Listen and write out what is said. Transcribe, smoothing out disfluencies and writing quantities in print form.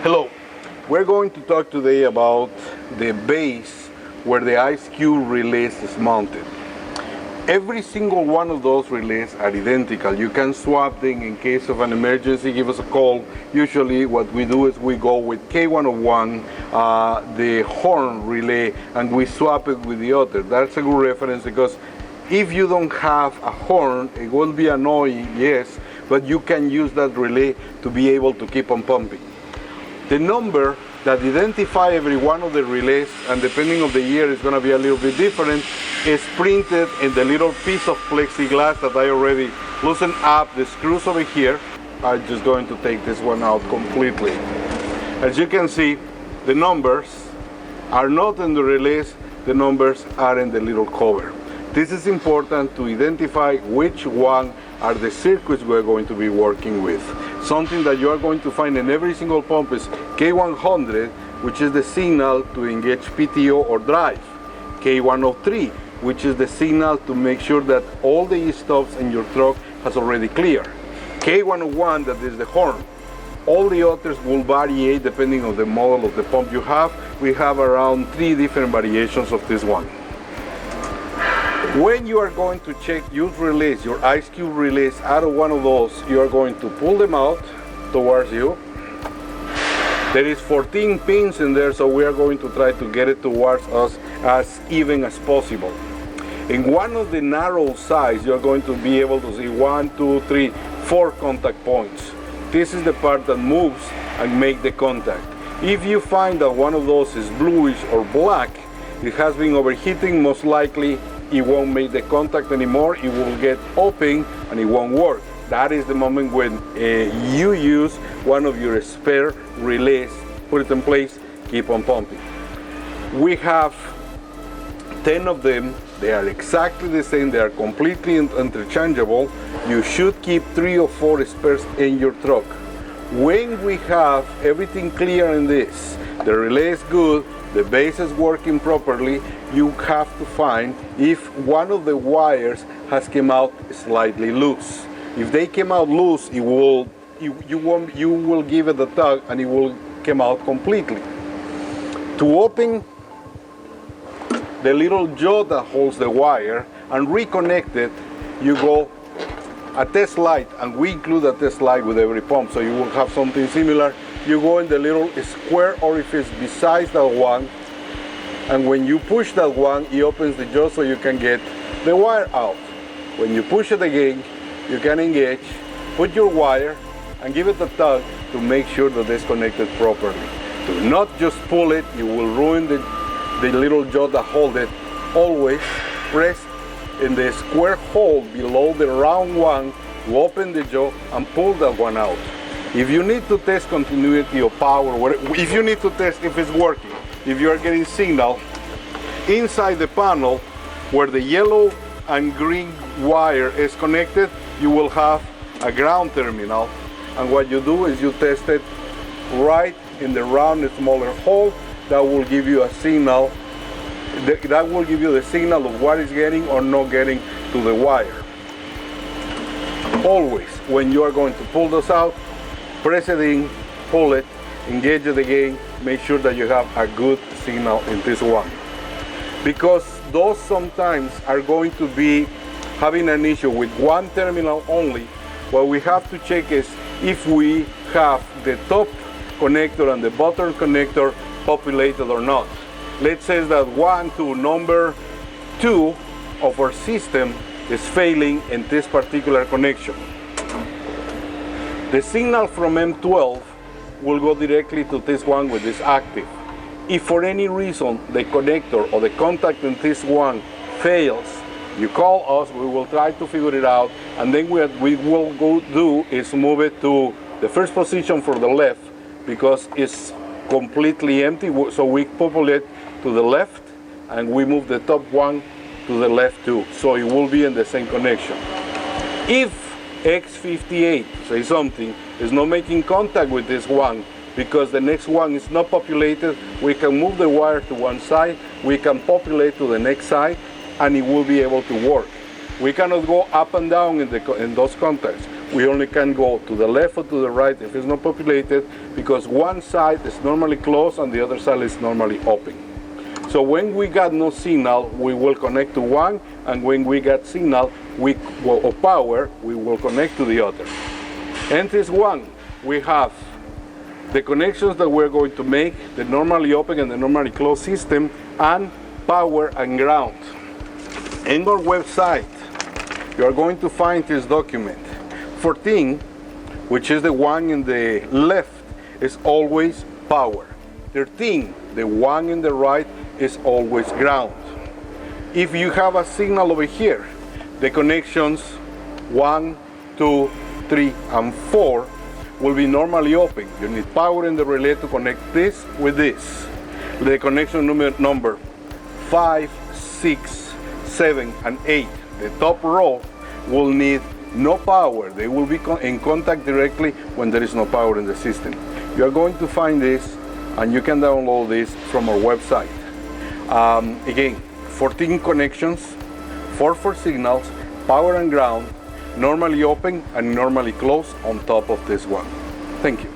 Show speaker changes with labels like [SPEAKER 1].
[SPEAKER 1] Hello, we're going to talk today about the base where the ice cube release is mounted. Every single one of those relays are identical. You can swap them in case of an emergency, give us a call. Usually what we do is we go with K101, the horn relay, and we swap it with the other. That's a good reference because if you don't have a horn, it will be annoying, yes, but you can use that relay to be able to keep on pumping. The number that identify every one of the relays, and depending on the year it's going to be a little bit different, is printed in the little piece of plexiglass that I already loosened up the screws over here. I'm just going to take this one out completely. As you can see, the numbers are not in the relays, the numbers are in the little cover. This is important to identify which one are the circuits we're going to be working with. Something that you are going to find in every single pump is K100, which is the signal to engage PTO or drive. K103, which is the signal to make sure that all the e-stops in your truck has already cleared. K101, that is the horn. All the others will vary depending on the model of the pump you have. We have around 3 different variations of this one. When you are going to check your relays, your ice cube relays out of one of those, you are going to pull them out towards you. There is 14 pins in there, so we are going to try to get it towards us as even as possible. In one of the narrow sides, you're going to be able to see 1, 2, 3, 4 contact points. This is the part that moves and make the contact. If you find that one of those is bluish or black, it has been overheating, most likely it won't make the contact anymore, it will get open and it won't work. That is the moment when you use one of your spare relays, put it in place, keep on pumping. We have 10 of them, they are exactly the same, they are completely interchangeable. You should keep 3 or 4 spares in your truck. When we have everything clear in this, the relay is good, the base is working properly, you have to find if one of the wires has come out slightly loose. If they came out loose, you will give it a tug and it will come out completely. To open the little jaw that holds the wire and reconnect it, you go a test light, and we include a test light with every pump, so you will have something similar. You go in the little square orifice beside that one, and when you push that one, it opens the jaw so you can get the wire out. When you push it again, you can engage, put your wire, and give it a tug to make sure that it's connected properly. Do not just pull it, you will ruin the little jaw that holds it. Always press in the square hole below the round one to open the jaw and pull that one out. If you need to test continuity of power, if you need to test if it's working, if you are getting signal, inside the panel where the yellow and green wire is connected, you will have a ground terminal, and what you do is you test it right in the round smaller hole. That will give you a signal, that will give you the signal of what is getting or not getting to the wire. Always, when you are going to pull those out, press it in, pull it, engage it again, make sure that you have a good signal in this one. Because those sometimes are going to be having an issue with one terminal only. What we have to check is if we have the top connector and the bottom connector populated or not. Let's say that number 2 of our system is failing in this particular connection. The signal from M12 will go directly to this one with this active. If for any reason the connector or the contact in this one fails, you call us, we will try to figure it out, and then what we will go do is move it to the first position for the left because it's completely empty, so we populate to the left and we move the top one to the left too, so it will be in the same connection. If X58, say something, is not making contact with this one because the next one is not populated, we can move the wire to one side, we can populate to the next side, and it will be able to work. We cannot go up and down in those contacts. we only can go to the left or to the right if it's not populated, because one side is normally closed and the other side is normally open. So when we got no signal, we will connect to one, and when we got signal or power, we will connect to the other. Entries 1, we have the connections that we're going to make, the normally open and the normally closed system, and power and ground. In our website, you are going to find this document. 14, which is the one in the left, is always power. 13, the one in the right, is always ground. If you have a signal over here, the connections 1, 2, 3, and 4 will be normally open. You need power in the relay to connect this with this. The connection number 5, 6, 7, and 8, the top row, will need no power. They will be in contact directly when there is no power in the system. You are going to find this, and you can download this from our website. Again, 14 connections, 4 signals, power and ground, normally open and normally closed on top of this one. Thank you.